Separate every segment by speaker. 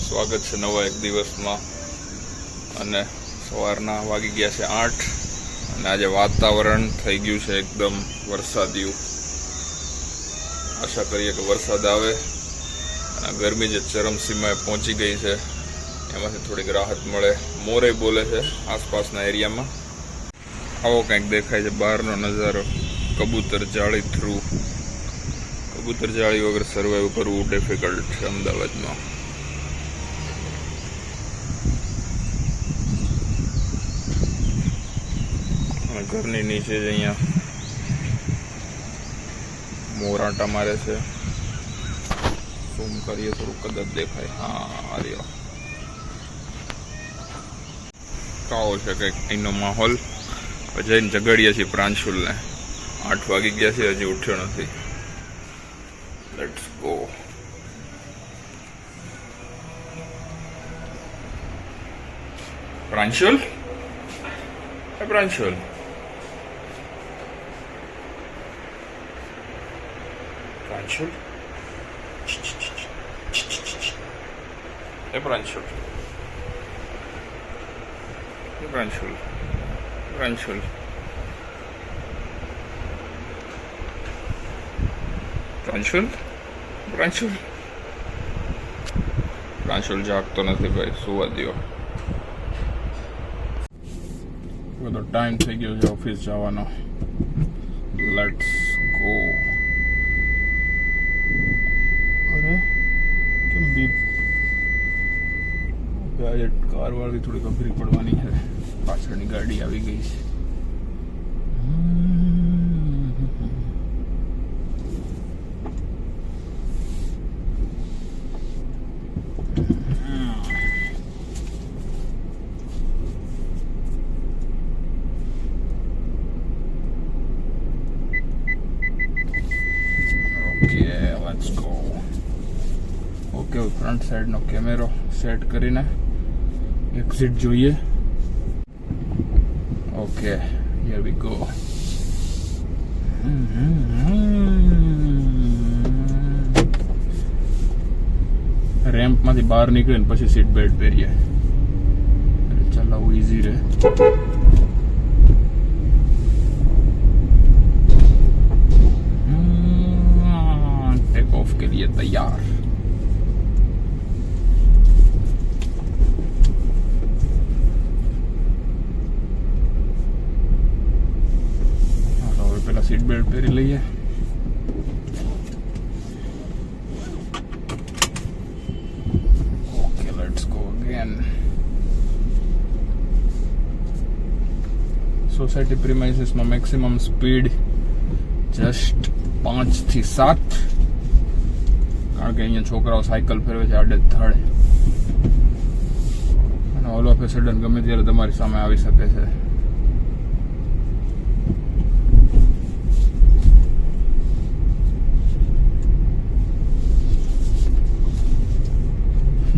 Speaker 1: સ્વાગત છે નવા એક દિવસમાં અને સવારના વાગી ગયા છે 8 અને આજે વાતાવરણ થઈ ગયું છે એકદમ વરસાદીયું. આશા કરીએ કે વરસાદ આવે અને ગરમી જે ચરમસીમાએ પહોંચી ગઈ છે એમાંથી થોડીક રાહત મળે. મોરે બોલે છે આસપાસના એરિયામાં. આવો કંઈક દેખાય છે બહારનો નજારો. કબૂતર જાળી થ્રુ. કબૂતર જાળી વગર સર્વાઈવ કરવું ડિફિકલ્ટ છે અમદાવાદમાં. ઘરની નીચે જ અહીંયા મોરાટા મારે છે. ઝૂમ કરીએ થોડું કદાચ દેખાય. હા આર્યો કાવો છે કંઈક અહીંનો માહોલ. જઈને જગાડીએ છીએ પ્રાંશુલને. 8 વાગી ગયા છે, હજી ઉઠ્યો નથી. Let's go. પ્રાંશુલ, પ્રાંશુલ, પ્રાંશુલ, પ્રાંશુલ, પ્રાંશુલ, પ્રાંશુલ, પ્રાંશુલ, પ્રાંશુલ. પ્રાંશુલ જાગતો નથી ભાઈ, સુવા દો. બધો ટાઈમ થઈ ગયો છે ઓફિસ જવાનો. Let's go. અરે કેમ બીપ? આજે કાર વાળી થોડી અઘરી પડવાની છે. પાછળની ગાડી આવી ગઈ છે. ઓકે, ફ્રન્ટ સાઈડનો કેમેરો સેટ કરીને એક્ઝિટ જોઈએ. Okay, here we go. રેમ્પમાંથી બહાર નીકળીને પછી સીટ બેલ્ટ પહેરીએ. ચલાવવું ઈઝી રહે. टेक ऑफ के लिए तैयार. હવે પેલા સીટ બેલ્ટ પહેરી લઈએ. Okay, let's go again. Society પ્રીમાઇસીસમાં મેક્સિમમ સ્પીડ જસ્ટ 5 થી 7. કારણ કે અહીંયા છોકરાઓ સાયકલ ફેરવે છે આડેધડ. અને ઓલ ઓફ એ સડન ગમે ત્યારે તમારી સામે આવી શકે છે.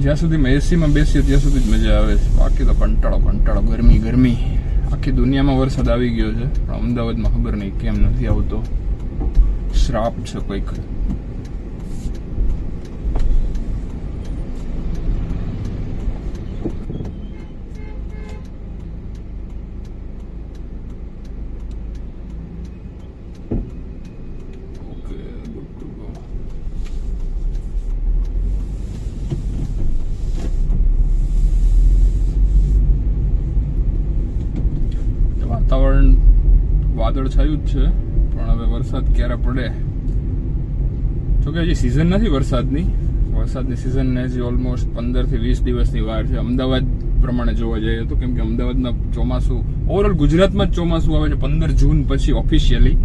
Speaker 1: જ્યાં સુધી મેં એસીમાં બેસીએ ત્યાં સુધી જ મજા આવે છે. બાકી તો કંટાળો, ગરમી. આખી દુનિયામાં વરસાદ આવી ગયો છે પણ અમદાવાદમાં ખબર નહીં કેમ નથી આવતો. શ્રાપ છે કોઈક. વાતાવરણ વાદળ છાયું જ છે પણ હવે વરસાદ ક્યારે પડે. જોકે હજી સિઝન નથી વરસાદની સિઝનને હજી ઓલમોસ્ટ 15 થી 20 દિવસની વાર છે. અમદાવાદ પ્રમાણે જોવા જઈએ તો, કેમ કે અમદાવાદમાં ચોમાસું ઓવરઓલ ગુજરાતમાં જ ચોમાસું આવે છે 15 જૂન પછી ઓફિશિયલી.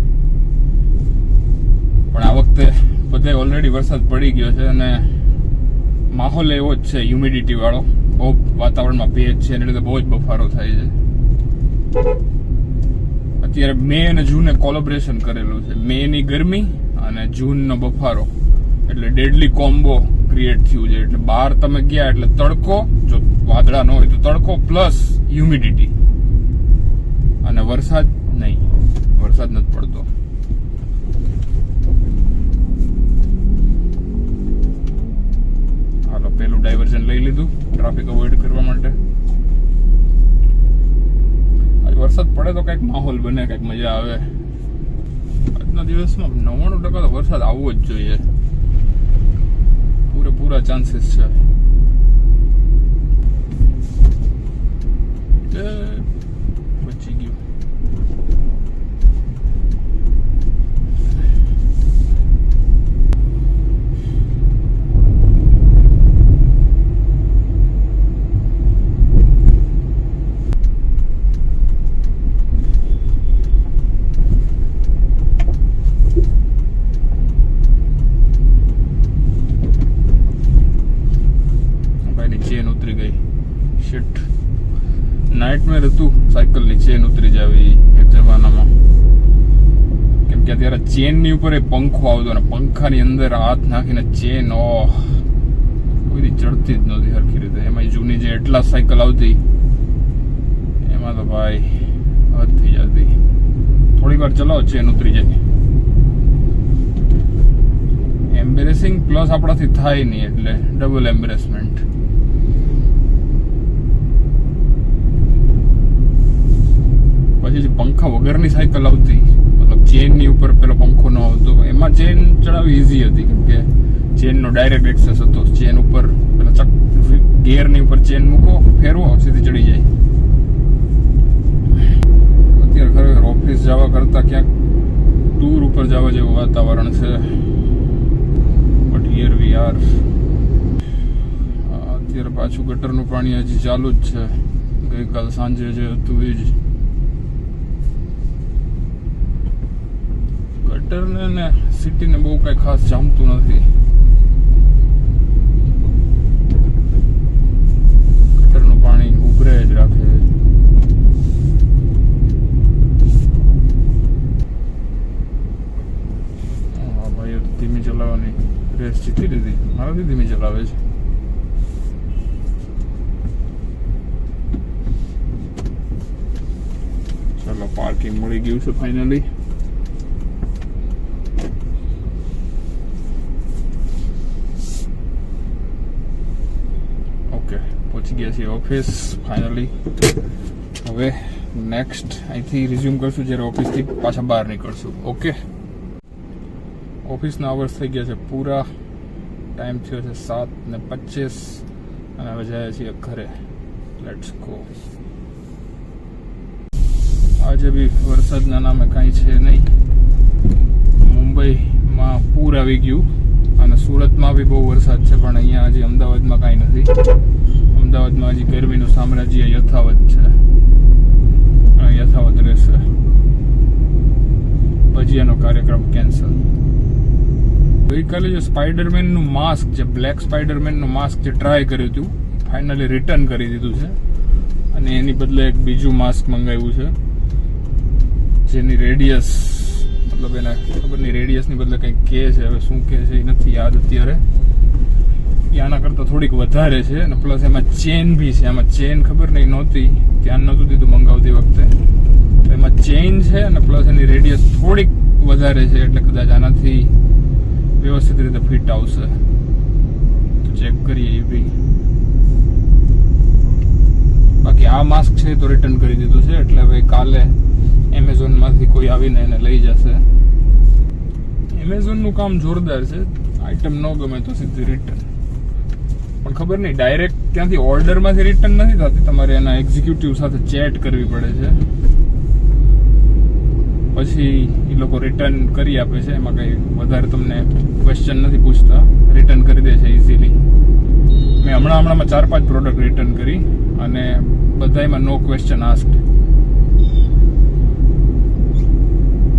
Speaker 1: પણ આ વખતે બધે ઓલરેડી વરસાદ પડી ગયો છે અને માહોલ એવો જ છે હ્યુમિડિટી વાળો. બહુ વાતાવરણમાં ભેજ છે એને લીધે બહુ જ બફારો થાય છે. અત્યારે મે અને જૂને કોલેબોરેશન કરેલું છે. મે ની ગરમી અને જૂનનો બફારો એટલે ડેડલી કોમ્બો ક્રિએટ થયું છે. એટલે બહાર તમે ગયા એટલે તડકો, જો વાદળા ન હોય તો તડકો પ્લસ હ્યુમિડિટી, અને વરસાદ નહીં. વરસાદ નથી પડતો. હાલો પેલું ડાયવર્ઝન લઈ લીધું ટ્રાફિક અવોઇડ કરવા માટે. આજ વરસાદ પડે તો કંઈક માહોલ બને, કંઈક મજા આવે. આજના દિવસમાં 99% તો વરસાદ આવવો જ જોઈએ, પૂરેપૂરા ચાન્સીસ છે. બચી ગયું. ચેન ઉતરી ગઈ. શિટ, નાઇટમેર હતું સાયકલની ચેન ઉતરી જાવી એક જમાનામાં. કેમ કે અત્યારે ચેનની ઉપર એ પંખો આવતો ને પંખાની અંદર હાથ નાખીને ચેન કોઈ ચડતી જ નહોતી સરખી રીતે. એમાં જૂની જે એટલા સાયકલ આવતી એમાં તો ભાઈ હદ થઈ જતી. થોડીક વાર ચલાવો ચેન ઉતરી જાય. એમ્બેરેસિંગ પ્લસ આપણાથી થાય નહીં એટલે ડબલ એમ્બેરેસમેન્ટ. પછી જે પંખા વગરની સાયકલ આવતી, મતલબ ચેનની ઉપર પેલો પંખો ન આવતો, એમાં ચેન ચડાવવી ઈઝી હતી કેમ કે ચેનનો ડાયરેક્ટ એક્સેસ હતો. ચેન ઉપર પેલા ગિયરની ઉપર ચેન મૂકો, ફેરવો, સીધી ચડી જાય. અત્યારે ખરેખર ઓફિસ જવા કરતા ક્યાંક ટૂર ઉપર જવા જેવું વાતાવરણ છે. But here we are. અત્યારે પાછું ગટરનું પાણી હજી ચાલુ જ છે. ગઈકાલ સાંજે જે હતું એ જ. ગટરને ને સિટીને બહુ કઈ ખાસ જામતું નથી. ગટરનું પાણી ઉભરે જ રાખે. ભાઈ ધીમી ચલાવવાની રેસ જીતી લીધી. મારાથી ધીમી ચલાવે છે. ચાલો, પાર્કિંગ મળી ગયું છે ફાઇનલી. પહોંચી ગયા છીએ ઓફિસ ફાઇનલી. હવે નેક્સ્ટ અહીંથી રિઝ્યુમ કરશું જ્યારે ઓફિસથી પાછા બહાર નીકળશું. ઓકે, ઓફિસના અવર્સ થઈ ગયા છે પૂરા. ટાઈમ થયો છે 7:25 અને હવે જાય છીએ ઘરે. Let's go. આજે બી વરસાદના નામે કાંઈ છે નહીં. મુંબઈમાં પૂર આવી ગયું અને સુરતમાં બી બહુ વરસાદ છે, પણ અહીંયા હજી અમદાવાદમાં કાંઈ નથી. અમદાવાદમાં હજી ગરમીનું સામ્રાજ્ય યથાવત છે, યથાવત રહેશે. ભજીયાનો કાર્યક્રમ કેન્સલ. ગઈકાલે જે સ્પાઈડરમેનનું માસ્ક, જે બ્લેક સ્પાઈડરમેનનું માસ્ક જે ટ્રાય કર્યું હતું, ફાઇનલી રિટર્ન કરી દીધું છે અને એની બદલે એક બીજું માસ્ક મંગાવ્યું છે જેની રેડિયસ, મતલબ એને ખબર નહીં, રેડિયસની બદલે કંઈક કહે છે, હવે શું કહે છે એ નથી યાદ અત્યારે. આના કરતાં થોડીક વધારે છે અને પ્લસ એમાં ચેન બી છે. એમાં ચેન ખબર નહીં નહોતી, ધ્યાન નહોતું દીધું મંગાવતી વખતે. એમાં ચેન છે અને પ્લસ એની રેડિયસ થોડીક વધારે છે, એટલે કદાચ આનાથી વ્યવસ્થિત રીતે ફિટ આવશે. તો ચેક કરીએ એ બી. બાકી આ માસ્ક છે તો રિટર્ન કરી દીધું છે, એટલે હવે કાલે એમેઝોનમાંથી કોઈ આવીને એને લઈ જશે. એમેઝોનનું કામ જોરદાર છે. આઈટમ ન ગમે તો સીધી રિટર્ન. પણ ખબર નહીં, ડાયરેક્ટ ત્યાંથી ઓર્ડરમાંથી રિટર્ન નથી થતી. તમારે એના એક્ઝિક્યુટિવ સાથે ચેટ કરવી પડે છે, પછી એ લોકો રિટર્ન કરી આપે છે. એમાં કંઈ વધારે તમને ક્વેશ્ચન નથી પૂછતા, રિટર્ન કરી દે છે ઇઝીલી. મેં હમણાંમાં 4-5 પ્રોડક્ટ રિટર્ન કરી અને બધામાં નો ક્વેશ્ચન આસ્ક્ડ.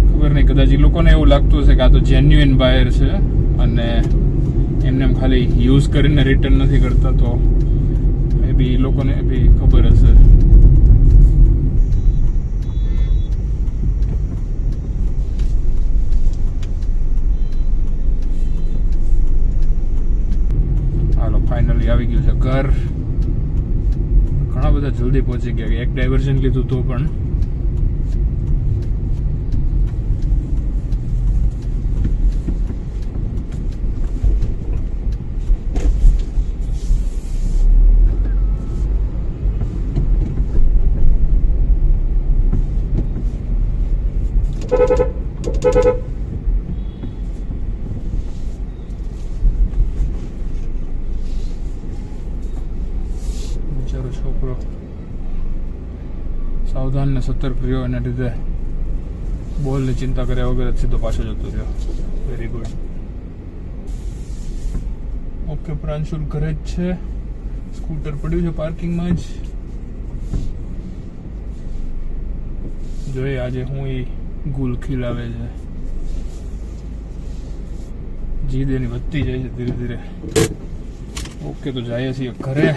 Speaker 1: ખબર નહીં, કદાચ એ લોકોને એવું લાગતું હશે કે આ તો જેન્યુઇન બાયર છે અને એમને એમ ખાલી યુઝ કરીને રિટર્ન નથી કરતા, તો મે બી એ લોકોને બી ખબર હશે. હાલો, ફાઇનલી આવી ગયું છે ઘર. ઘણા બધા જલ્દી પહોંચી ગયા. એક ડાયવર્ઝન લીધું તો પણ છોકરો સાવધાન ને સતર્ક રહ્યો, એના લીધે બોલની ચિંતા કર્યા વગર જ સીધો પાછો જતો રહ્યો. Very good. ઓકે, પ્રાંશુલ ઘરે જ છે. સ્કૂટર પડ્યું છે પાર્કિંગમાં જ. જોઈએ આજે હું એ ગુલ ખીલાવે છે. જીદ એની વધતી જાય છે ધીરે ધીરે. ઓકે, તો જઈએ છીએ ઘરે,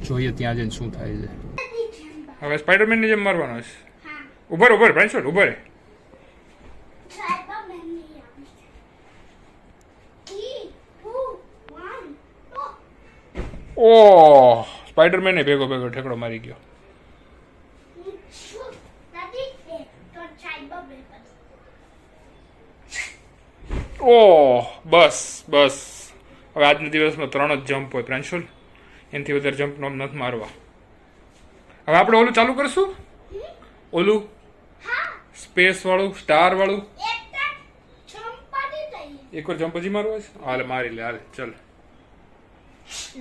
Speaker 1: જોઈએ ત્યાં જઈને શું થાય છે. હવે સ્પાઈડરમેન ની જેમ મારવાનો છે. ઉભર ઉભર પ્રાંશુલ ઉભર. ઓહ, સ્પાઈડરમેન ને ભેગો ભેગો ઠેકડો મારી ગયો. ઓહ, બસ બસ. હવે આજના દિવસમાં 3 જ જમ્પ હોય પ્રાંશુલ, એનાથી વધારે જમ્પ નથી મારવા. હવે આપણે ઓલું ચાલુ કરશું, ઓલું સ્પેસ વાળું, સ્ટાર વાળું. એકવાર જમ્પ હજી મારવા છે. હાલે મારી લે, હાલે ચાલ.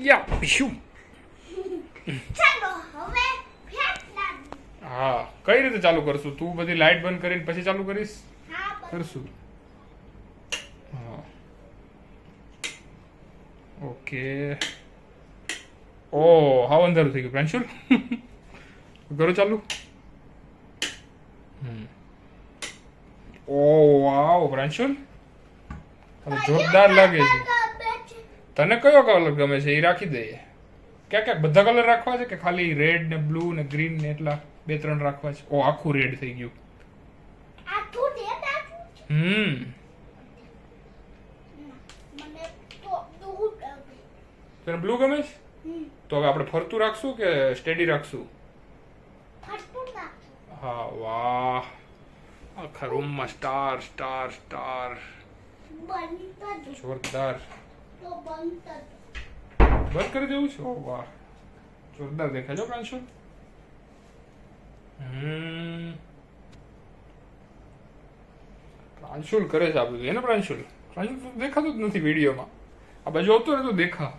Speaker 1: યા શું? હા, કઈ રીતે ચાલુ કરશું? તું બધી લાઈટ બંધ કરીને પછી ચાલુ કરીશ? કરશું. હા, ઓકે. ઓ, હાવ અંધારું થઈ ગયું પ્રાંશુલ. કરો ચાલુ. ઓ વાવ પ્રાંશુલ, જોરદાર લાગે છે. તને કયો કલર ગમે છે એ રાખી દઈએ. ક્યાં બધા કલર રાખવા છે કે ખાલી રેડ ને બ્લુ ને ગ્રીન ને એટલા 2-3 રાખવા છે? ઓ, આખું રેડ થઈ ગયું. તને બ્લુ ગમે છે? તો હવે આપણે ફરતું રાખશું કે સ્ટેડી રાખશું? હા, વાહ. આખા રૂમમાં સ્ટાર સ્ટાર સ્ટાર. જોરદાર. બંધ કરી દેવું છે? વાહ, જોરદાર દેખાય છે પ્રાંશુલ. પ્રાંશુલ કરે છે આ બધું. એને પ્રાંશુલ દેખાતું જ નથી વિડીયોમાં. આ બાજુ આવતો રહે તો દેખા.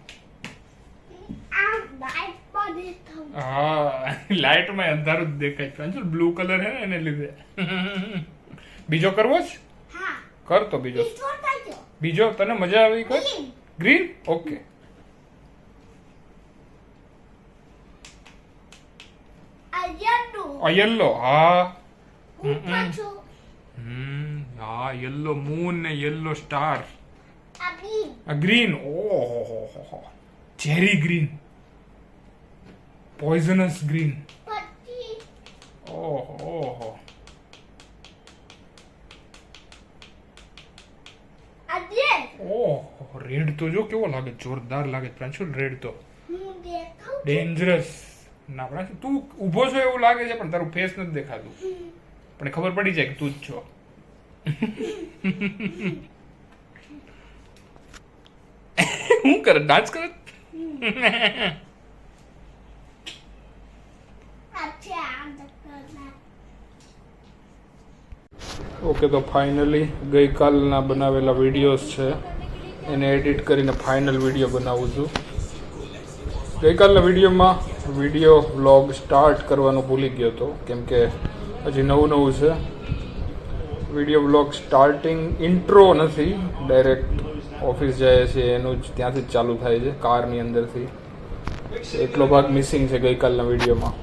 Speaker 1: હા, લાઈટમાં અંધારું જ દેખાય પ્રાંશુલ. બ્લુ કલર હે ને એને લીધે. બીજો કરવો છે? કર તો બીજો. બીજો તને મજા આવી? કર. ગ્રીન. ઓકે. યલો. હા, હા, યલો મૂન ને યલો સ્ટાર. ગ્રીન. ઓહો, ચેરી ગ્રીન, પોઈઝનસ ગ્રીન. ઓહો, ઓહો, રેડ તો જો કેવો લાગે, જોરદાર લાગે પ્રાંશુલ. રેડ તો ડેન્જરસ. ના પ્રાંશુલ, તું ઊભો છો એવું લાગે છે પણ તારું ફેસ નથી દેખાતું, પણ ખબર પડી જાય કે તું જ છો. હું કરે? ડાન્સ કરે? ઓકે, તો ફાઇનલી ગઈકાલના બનાવેલા વિડીયોઝ છે એને એડિટ કરીને ફાઇનલ વિડીયો બનાવું છું. ગઈકાલના વિડીયોમાં વિડીયો વ્લોગ સ્ટાર્ટ કરવાનું ભૂલી ગયો હતો, કેમ કે હજી નવું છે. વિડીયો વ્લોગ સ્ટાર્ટિંગ ઇન્ટ્રો નથી, ડાયરેક્ટ ઓફિસ જાય છે એનું જ ત્યાંથી જ ચાલુ થાય છે, કારની અંદરથી. એટલો ભાગ મિસિંગ છે ગઈકાલના વિડીયોમાં.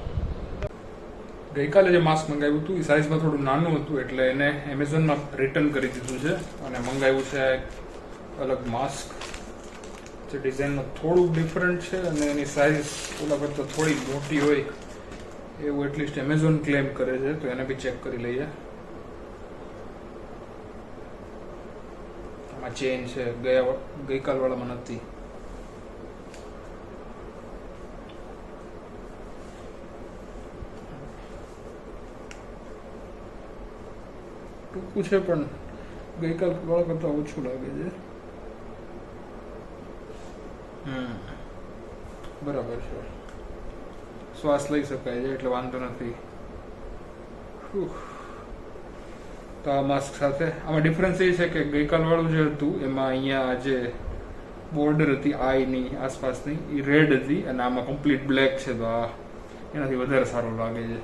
Speaker 1: ગઈકાલે જે માસ્ક મંગાવ્યું હતું એ સાઇઝમાં થોડું નાનું હતું, એટલે એને એમેઝોનમાં રિટર્ન કરી દીધું છે અને મંગાવ્યું છે અલગ માસ્ક જે ડિઝાઇનમાં થોડુંક ડિફરન્ટ છે અને એની સાઇઝ ઓલા કરતાં થોડી મોટી હોય એવું એટલીસ્ટ એમેઝોન ક્લેમ કરે છે, તો એને બી ચેક કરી લઈએ. આમાં ચેન છે, ગઈકાલ વાળામાં નથી. ટૂંકું છે પણ ગઈકાલ વાળા કરતા ઓછું લાગે છે. બરાબર છે, શ્વાસ લઈ શકાય છે એટલે વાંધો નથી. તો આ માસ્ક સાથે આમાં ડિફરન્સ એ છે કે ગઈકાલ વાળું જે હતું એમાં અહીંયા જે બોર્ડર હતી આઈની આસપાસની એ રેડ હતી અને આમાં કમ્પ્લીટ બ્લેક છે. તો આ એનાથી વધારે સારું લાગે છે.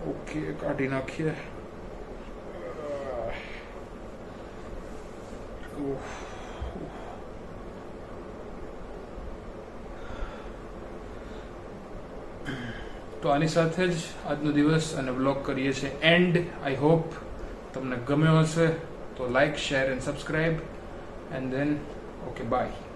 Speaker 1: ઓકે, કાઢી નાખીએ. તો આની સાથે જ આજનો દિવસ અને વ્લોગ કરીએ છીએ એન્ડ. આઈ હોપ તમને ગમ્યો હશે. તો like, share and subscribe and then okay bye.